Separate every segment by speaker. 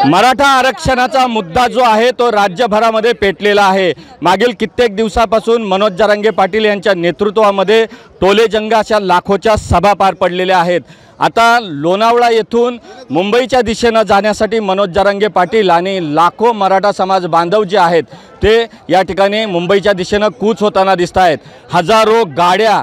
Speaker 1: मराठा आरक्षणाचा मुद्दा जो आहे तो राज्यभरामध्ये पेटलेला आहे। मागील कित्येक दिवसापासून मनोज जरांगे पाटील यांच्या नेतृत्वामध्ये टोलेजंग अशा लाखोच्या सभा पार पडलेल्या आहेत। आता लोणावळा येथून मुंबईच्या दिशेने जाण्यासाठी मनोज जरांगे पाटील आणि लाखो मराठा समाज बांधव जे आहेत ते या ठिकाणी मुंबईच्या दिशेने कूच होताना दिसत आहेत। हजारो गाड्या,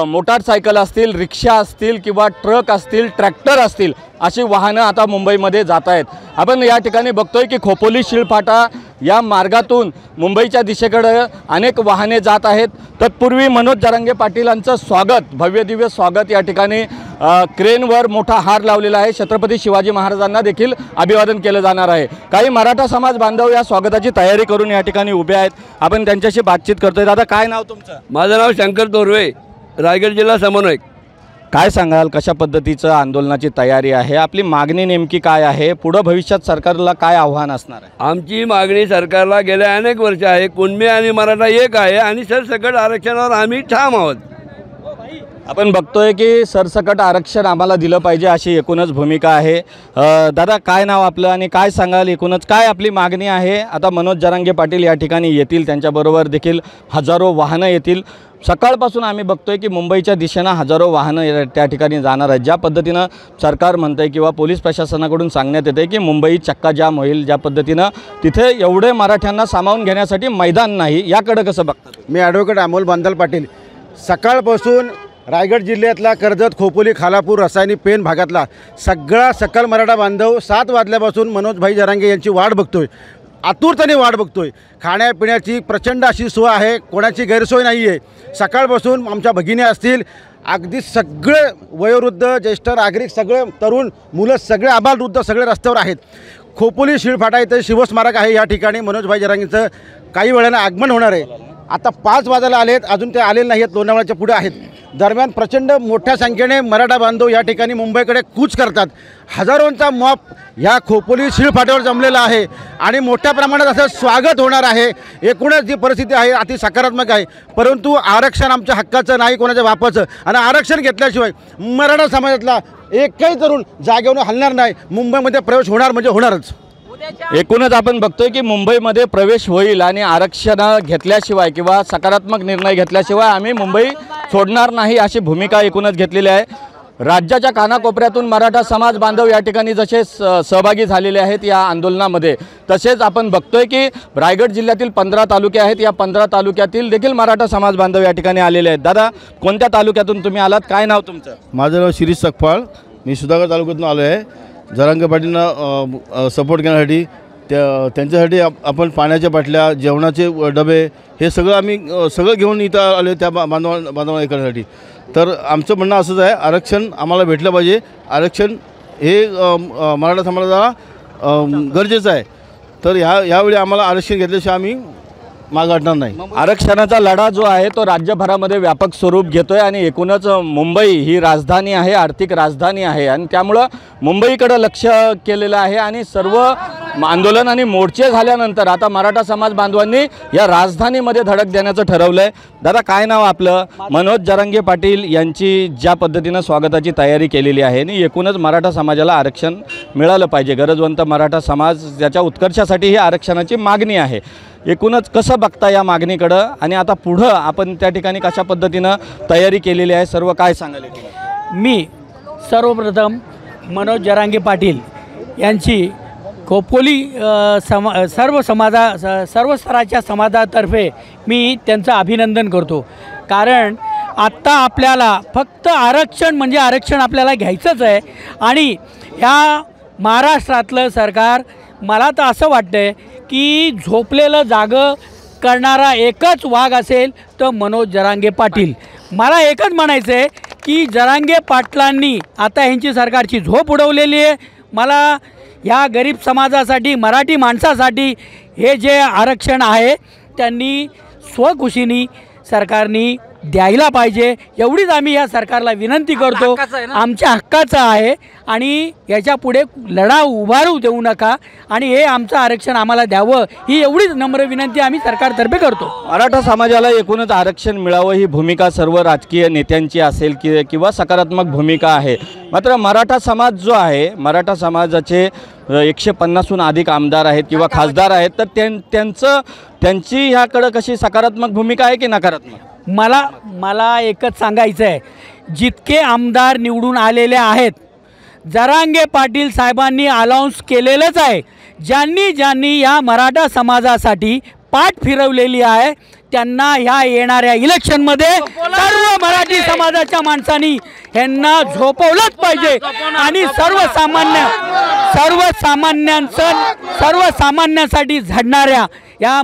Speaker 1: मोटारसायकल असतील, रिक्षा असतील किंवा ट्रक असतील, ट्रॅक्टर असतील अशी वाहनं आता मुंबईमध्ये जात आहेत। आपण या ठिकाणी बघतोय की खोपोली शिळफाटा या मार्गातून मुंबईच्या दिशेकडे अनेक वाहने जात आहेत। तत्पूर्वी मनोज जरांगे पाटीलांचं स्वागत, भव्य दिव्य स्वागत या ठिकाणी क्रेनवर मोठा हार लावलेला आहे। छत्रपती शिवाजी महाराजांना देखील अभिवादन केलं जाणार आहे। काही मराठा समाज बांधव या स्वागताची तयारी करून या ठिकाणी उभे आहेत। आपण त्यांच्याशी बातचीत करतोय। दादा, काय नाव तुमचं?
Speaker 2: माझं नाव शंकर तोरवे, रायगड जिल्हा समन्वयक।
Speaker 1: काय सांगाल, कशा पद्धतीचं आंदोलनाची तयारी आहे? आपली मागणी नेमकी काय आहे? पुढे भविष्यात सरकारला काय आव्हान असणार आहे?
Speaker 2: आमची मागणी सरकारला गेल्या अनेक वर्ष आहे, कुणबी आणि मराठा एक आहे आणि सरसकट आरक्षणावर आम्ही ठाम आहोत।
Speaker 1: आपण बघतोय की सरसकट आरक्षण आम्हाला दिलं पाहिजे अशी एकूणच भूमिका आहे। दादा, काय नाव आपलं आणि काय सांगाल, एकूणच काय आपली मागणी आहे? आता मनोज जरांगे पाटील या ठिकाणी येतील, त्यांच्याबरोबर देखील हजारो वाहनं येतील। सकाळपासून आम्ही बघतोय की मुंबईच्या दिशेने हजारो वाहनं त्या ठिकाणी जाणार आहेत। ज्या पद्धतीनं सरकार म्हणतंय किंवा पोलीस प्रशासनाकडून सांगण्यात येते की मुंबई चक्का जाम होईल, ज्या पद्धतीनं तिथे एवढे मराठ्यांना सामावून घेण्यासाठी मैदान नाही, याकडे कसं बघतात?
Speaker 3: मी ॲडव्होकेट अमोल बांदल पाटील। सकाळपासून रायगड जिल्ह्यातला कर्जत, खोपोली, खालापूर, रसायनी, पेन भागातला सगळा सकल मराठा बांधव 7 वाजल्यापासून मनोजभाई जरांगे यांची वाट बघतोय, आतुरतेने वाट बघतोय। खाण्यापिण्याची प्रचंड अशी सोय आहे, कोणाची गैरसोय नाही आहे। सकाळपासून आमच्या भगिनी असतील, अगदी सगळे वयोवृद्ध, ज्येष्ठ नागरिक, सगळे तरुण मुलं, सगळे आबालवृद्ध सगळे रस्त्यावर आहेत। खोपोली शिळफाटा इथे शिवस्मारक आहे, या ठिकाणी मनोजभाई जरांगेंचं काही वेळानं आगमन होणार आहे। आता 5 वाजायला आलेत, अजून ते आलेले नाही आहेत, लोणावळ्याच्या पुढे आहेत। दरम्यान प्रचंड मोठ्या संख्येने मराठा बांधव या ठिकाणी मुंबईकडे कूच करतात। हजारोंचा मॉप ह्या खोपोली शिळफाट्यावर जमलेला आहे आणि मोठ्या प्रमाणात असं स्वागत होणार आहे। एकूणच जी परिस्थिती आहे अति सकारात्मक आहे, परंतु आरक्षण आमच्या हक्काचं नाही, कोणाच्या बापाचं। आणि आरक्षण घेतल्याशिवाय मराठा समाजातला एकही तरुण जागेवरून हलणार नाही। मुंबईमध्ये प्रवेश होणार म्हणजे होणारच।
Speaker 1: एकूणच आपण बघतोय की मुंबईमध्ये प्रवेश होईल आणि आरक्षण घेतल्याशिवाय किंवा सकारात्मक निर्णय घेतल्याशिवाय आम्ही मुंबई सोडणार नाही अशी भूमिका एकूणच घेतलेली आहे। राज्याच्या कानाकोपऱ्यातून मराठा समाज बांधव या ठिकाणी जसे सहभागी झालेले आहेत या आंदोलनामध्ये, तसेच आपण बघतोय की रायगड जिल्ह्यातील 15 तालुके आहेत, या 15 तालुक्यातील देखील मराठा समाज बांधव या ठिकाणी आलेले आहेत। दादा, कोणत्या तालुक्यातून तुम्ही आलात? काय नाव तुमचं?
Speaker 4: माझं नाव शिरीष सकपाळ, मी सुधागड तालुक्यातून आलो आहे। जरांगे पाटीलना सपोर्ट करण्यासाठी, त्यांच्यासाठी आपण पाण्याच्या बाटल्या, जेवणाचे डबे हे सगळं आम्ही सगळं घेऊन इथं आलो त्या बांधवांना हे करण्यासाठी। तर आमचं म्हणणं असंच आहे, आरक्षण आम्हाला भेटलं पाहिजे। आरक्षण हे मराठा समाजाला गरजेचं आहे। तर यावेळी आम्हाला आरक्षण घेतल्याशिवाय आम्ही मागे हटणार नाही।
Speaker 1: आरक्षणाचा लढा जो आहे तो राज्यभरामध्ये व्यापक स्वरूप घेतोय आणि एकूणच मुंबई ही राजधानी आहे, आर्थिक राजधानी आहे आणि त्यामुळं मुंबईकडे लक्ष केलेलं आहे। आणि सर्व आंदोलन आणि मोर्चे झाल्यानंतर आता मराठा समाज बांधवांनी या राजधानीमध्ये धडक देण्याचं ठरवलंय। दादा, काय नाव आपलं? मनोज जरांगे पाटील यांची ज्या पद्धतीनं स्वागताची तयारी केलेली आहे आणि एकूणच मराठा समाजाला आरक्षण मिळालं पाहिजे, गरजवंत मराठा समाज त्याच्या उत्कर्षासाठी ही आरक्षणाची मागणी आहे। एकूणच कसं बघता या मागणीकडं आणि आता पुढं आपण त्या ठिकाणी कशा पद्धतीनं तयारी केलेली आहे, सर्व काय सांगाल?
Speaker 5: मी सर्वप्रथम मनोज जरांगे पाटील यांची खोपोली सर्व स्तराच्या समाजातर्फे मी त्यांचं अभिनंदन करतो। कारण आत्ता आपल्याला फक्त आरक्षण म्हणजे आरक्षण आपल्याला घ्यायचंच आहे आणि ह्या महाराष्ट्रातलं सरकार, मला तर असं वाटतं की झोपलेलं जागं करणारा एकच वाघ असेल तर मनोज जरांगे पाटील। मला एकच म्हणायचं आहे की जरांगे पाटलांनी आता ह्यांची सरकारची झोप उडवलेली आहे। मला ह्या गरीब समाजासाठी, मराठी माणसासाठी हे जे आरक्षण आहे त्यांनी स्वखुशीने सरकारने द्यायला पाहिजे, एवढीच आम्ही या सरकारला विनंती करतो। आमच्या हक्काचं आहे आणि याच्यापुढे लढा उभारू देऊ नका आणि हे आमचं आरक्षण आम्हाला द्यावं, ही एवढीच नम्र विनंती आम्ही सरकारतर्फे करतो।
Speaker 1: मराठा समाजाला एकूणच आरक्षण मिळावं ही भूमिका सर्व राजकीय नेत्यांची असेल किंवा सकारात्मक भूमिका आहे। मात्र मराठा समाज जो आहे, मराठा समाजाचे 150हून अधिक आमदार आहेत किंवा खासदार आहेत, तर त्यांची ह्याकडं कशी सकारात्मक भूमिका आहे की नकारात्मक?
Speaker 5: मला एकच सांगायचं आहे, जितके आमदार निवडून आलेले आहेत, जरांगे पाटील साहेबांनी अनाऊन्स केलेलंच आहे, ज्यांनी या मराठा समाजासाठी पाठ फिरवलेली आहे त्यांना ह्या येणाऱ्या इलेक्शनमध्ये सर्व मराठी समाजाच्या माणसांनी ह्यांना झोपवलंच पाहिजे आणि सर्वसामान्यांसाठी झडणाऱ्या या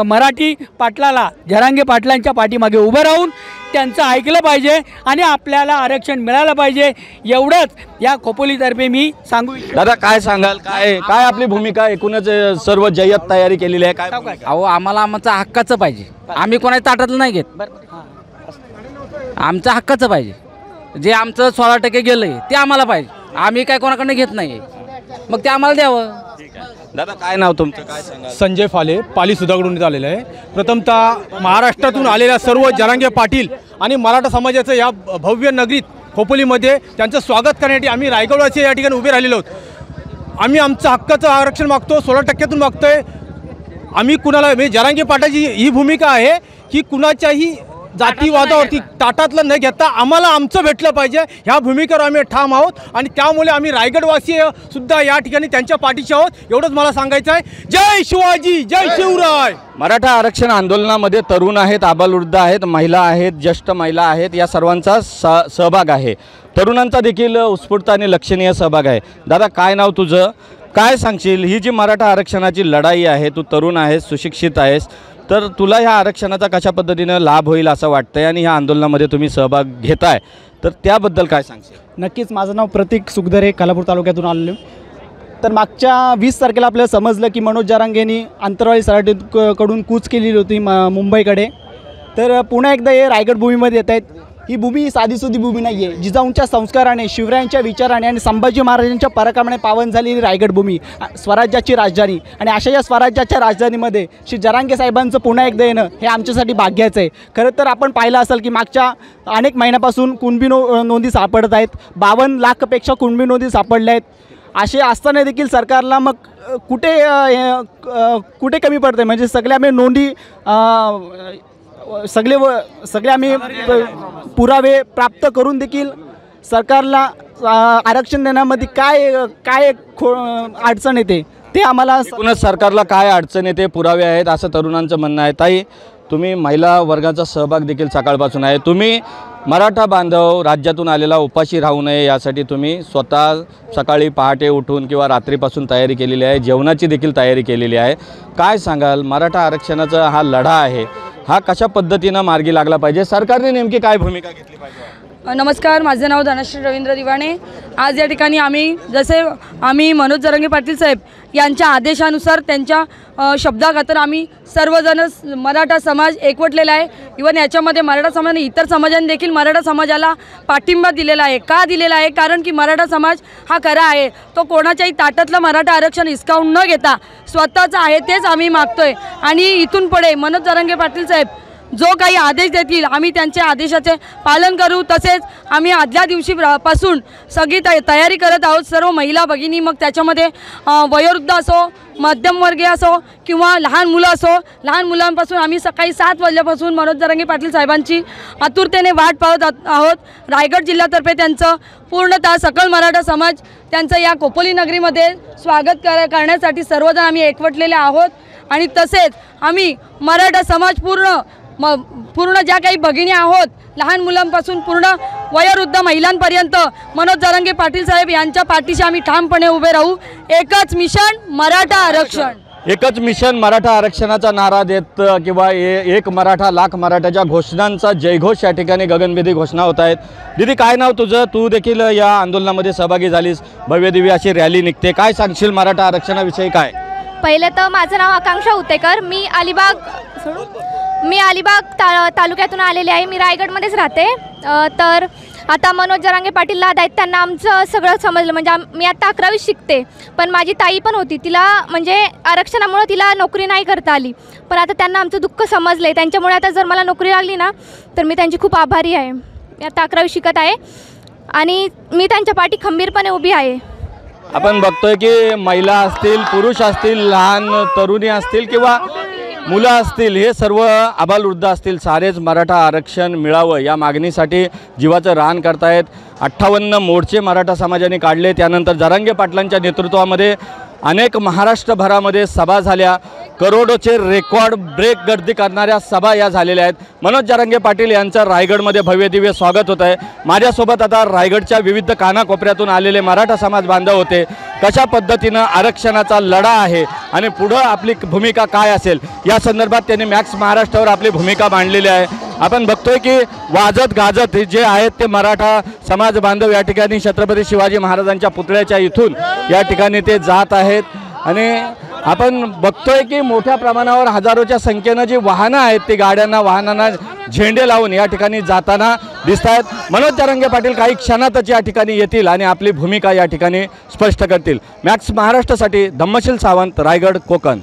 Speaker 5: मराठी पाटलाला, जरांगे पाटलांच्या पाठीमागे उभं राहून त्यांचं ऐकलं पाहिजे आणि आपल्याला आरक्षण मिळालं पाहिजे, एवढंच या खोपोलीतर्फे मी सांगू इच्छितो.
Speaker 1: दादा काय सांगाल, काय आपली भूमिका? एकूणच सर्व जय्यत तयारी केलेली आहे, काय भूमिका?
Speaker 6: अहो आम्हाला आमचं हक्काचं पाहिजे, आम्ही कोणाच्या ताटातलं नाही घेत, आमचं हक्काचं पाहिजे. जे आमचं 16% गेलं आहे ते आम्हाला पाहिजे, आम्ही काय कोणाकडनं घेत नाही, मग ते आम्हाला द्यावं.
Speaker 1: दादा काय नाव तुमचं, काय सांगाल?
Speaker 7: संजय फाले, पाली सुधागडून आलेलं आहे. प्रथमतः महाराष्ट्रातून आलेल्या सर्व जरांगे पाटील आणि मराठा समाजाचं या भव्य नगरीत खोपोलीमध्ये त्यांचं स्वागत करण्यासाठी आम्ही रायगडवासी या ठिकाणी उभे राहिलेलो आहोत. आम्ही आमचं हक्काचं आरक्षण मागतो, 16%तून मागतोय. आम्ही कुणाला म्हणजे जरांगे पाटलाची ही भूमिका आहे की कुणाच्याही जातीवादावरती ताटातलं न घेता आम्हाला आमचं भेटलं पाहिजे, ह्या भूमिकेवर आम्ही ठाम आहोत आणि त्यामुळे आम्ही रायगडवासी सुद्धा या ठिकाणी त्यांच्या पाठीशी आहोत, एवढंच मला सांगायचं आहे. जय शिवाजी, जय शिवराय.
Speaker 1: मराठा आरक्षण आंदोलनामध्ये तरुण आहेत, आबालवृद्ध आहेत, महिला आहेत, ज्येष्ठ महिला आहेत, या सर्वांचा सहभाग आहे. तरुणांचा देखील उत्स्फूर्त आणि लक्षणीय सहभाग आहे. दादा काय नाव तुझं, काय सांगशील? ही जी मराठा आरक्षणाची लढाई आहे, तू तरुण आहेस, सुशिक्षित आहेस, तर तुला ह्या आरक्षणाचा कशा पद्धतीनं लाभ होईल असं वाटतंय आणि ह्या आंदोलनामध्ये तुम्ही सहभाग घेताय, तर त्याबद्दल काय सांगशील?
Speaker 8: नक्कीच. माझं नाव प्रतीक सुखदरे, खालापूर तालुक्यातून आलेलो. तर मागच्या 20 तारखेला आपल्याला समजलं की मनोज जरांगेंनी अंतरवाली सराटीकडून कूच केलेली होती मुंबईकडे. तर पुन्हा एकदा हे रायगड भूमीमध्ये येत आहेत. ही भूमी साधीसुधी भूमी नाही आहे, जिजाऊंच्या संस्काराने, शिवरायांच्या विचाराने आणि संभाजी महाराजांच्या पराक्रमाने पावन झालेली रायगड भूमी, स्वराज्याची राजधानी. आणि अशा या स्वराज्याच्या राजधानीमध्ये श्री जरांगे साहेबांचं पुन्हा एकदा येणं हे आमच्यासाठी भाग्याचं आहे. खरं तर आपण पाहिलं असेल की मागच्या अनेक महिन्यापासून कुणबी नोंदी सापडत आहेत, 52 लाखपेक्षा कुणबी नोंदी सापडल्या आहेत. असे असताना देखील सरकारला मग कुठे कमी पडते, म्हणजे सगळ्या आम्ही नोंदी सगळे आम्ही पुरावे प्राप्त करून देखील सरकारला आरक्षण देण्यामध्ये काय अडचण येते ते आम्हाला.
Speaker 1: एकूणच सरकारला काय अडचण येते, पुरावे आहेत असं तरुणांचं म्हणणं आहे. ताई, तुम्ही महिला वर्गाचा सहभाग देखील सकाळपासून आहे. तुम्ही मराठा बांधव राज्यातून आलेला उपाशी राहू नये यासाठी तुम्ही स्वतः सकाळी पहाटे उठून किंवा रात्रीपासून तयारी केलेली आहे, जेवणाची देखील तयारी केलेली आहे. काय सांगाल, मराठा आरक्षणाचा हा लढा आहे, हा कशा पद्धतीनं मार्गी लागला पाहिजे, सरकारने नेमकी काय भूमिका घेतली पाहिजे?
Speaker 9: नमस्कार, माझं नाव धनश्री रवींद्र दिवाणे. आज या ठिकाणी आम्ही मनोज जरांगे पाटील साहेब यांच्या आदेशानुसार, त्यांच्या शब्दाखातर आम्ही सर्वजण मराठा समाज एकवटलेला आहे. इव्हन याच्यामध्ये मराठा समाजाने इतर समाजांनी देखील मराठा समाजाला पाठिंबा दिलेला आहे. का दिलेला आहे? कारण की मराठा समाज हा खरा आहे, तो कोणाच्याही ताटातलं मराठा आरक्षण हिसकावून न घेता स्वतःचं आहे तेच आम्ही मागतोय. आणि इथून पुढे मनोज जरांगे पाटील साहेब जो काही आदेश देतील आम्ही त्यांच्या आदेशाचे पालन करू. तसेच आम्ही आदल्या दिवशीपासून सगळी तयारी करत आहोत, सर्व महिला भगिनी, मग त्याच्यामध्ये वयोवृद्ध असो, मध्यमवर्गीय असो किंवा लहान मुलं असो. लहान मुलांपासून आम्ही सकाळी 7 वाजल्यापासून मनोज जरांगे पाटील साहेबांची आतुरतेने वाट पाहत आहोत. रायगड जिल्ह्यातर्फे त्यांचं पूर्णतः सकल मराठा समाज त्यांचं या खोपोली नगरीमध्ये स्वागत करण्यासाठी सर्वजण आम्ही एकवटलेले आहोत. आणि तसेच आम्ही मराठा समाज पूर्ण ज्या काही भगिनी आहोत, लहान मुलांपासून पूर्ण वयोवृद्ध महिलांपर्यंत मनोज जरांगे पाटील साहेब यांच्या पाठीशी आम्ही ठामपणे उभे राहू. एकच मिशन मराठा आरक्षण,
Speaker 1: एकच मिशन मराठा आरक्षणाचा नारा देत किंवा एक मराठा लाख मराठाच्या घोषणांचा जयघोष या ठिकाणी गगनभेदी घोषणा होत आहेत. दीदी काय नाव तुझं, तू देखील या आंदोलनामध्ये सहभागी झालीस, भव्यदिव्य अशी रॅली निघते, काय सांगशील मराठा आरक्षणाविषयी? काय
Speaker 10: पहिलं तर माझं नाव आकांक्षा उतेकर, मी अलिबाग तालुक्यातून आलेले आहे, मी रायगडमध्येच राहते. तर आता मनोज जरांगे पाटील लाद आहेत, त्यांना आमचं सगळं समजलं. म्हणजे मी आता 11वी शिकते, पण माझी ताई पण होती, तिला म्हणजे आरक्षणामुळे तिला नोकरी नाही करता आली, पण आता त्यांना आमचं दुःख समजलं आहे. त्यांच्यामुळे आता जर मला नोकरी लागली ना तर मी त्यांची खूप आभारी आहे. मी आता 11वी शिकत आहे आणि मी त्यांच्या पाठी खंबीरपणे उभी आहे.
Speaker 1: आपण बघतोय की महिला असतील, पुरुष असतील, लहान तरुणी असतील किंवा मुलं असतील, हे सर्व आबालवृद्ध असतील, सारेच मराठा आरक्षण मिळावं या मागणीसाठी जीवाचं रान करतायत. 58 मोर्चे मराठा समाजाने काढले. त्यानंतर जरांगे पाटलांच्या नेतृत्वामध्ये अनेक महाराष्ट्रभरामध्ये सभा झाल्या. करोडोचे रेकॉर्ड ब्रेक गर्दी करणाऱ्या सभा या झालेल्या आहेत. मनोज जरांगे पाटील यांचं रायगडमध्ये भव्य दिव्य स्वागत होत आहे. माझ्यासोबत आता रायगडच्या विविध कानाकोपऱ्यातून आलेले मराठा समाज बांधव होते. कशा पद्धतीनं आरक्षणाचा लढा आहे आणि पुढं आपली भूमिका काय असेल या संदर्भात त्यांनी मॅक्स महाराष्ट्रावर आपली भूमिका मांडलेली आहे. आपण बघतोय की वाजत गाजत जे आहेत ते मराठा समाज बांधव या ठिकाणी छत्रपती शिवाजी महाराजांच्या पुतळ्याच्या इथून या ठिकाणी ते जात आहेत. आणि आपण बघतोय की मोठ्या प्रमाणावर हजारोच्या संख्येनं जी वाहनं आहेत ती वाहनांना झेंडे लावून या ठिकाणी जाताना दिसत आहेत. मनोज जरांगे पाटील काही क्षणातच या ठिकाणी येतील आणि आपली भूमिका या ठिकाणी स्पष्ट करतील. मॅक्स महाराष्ट्रासाठी धम्मशील सावंत, रायगड, कोकण.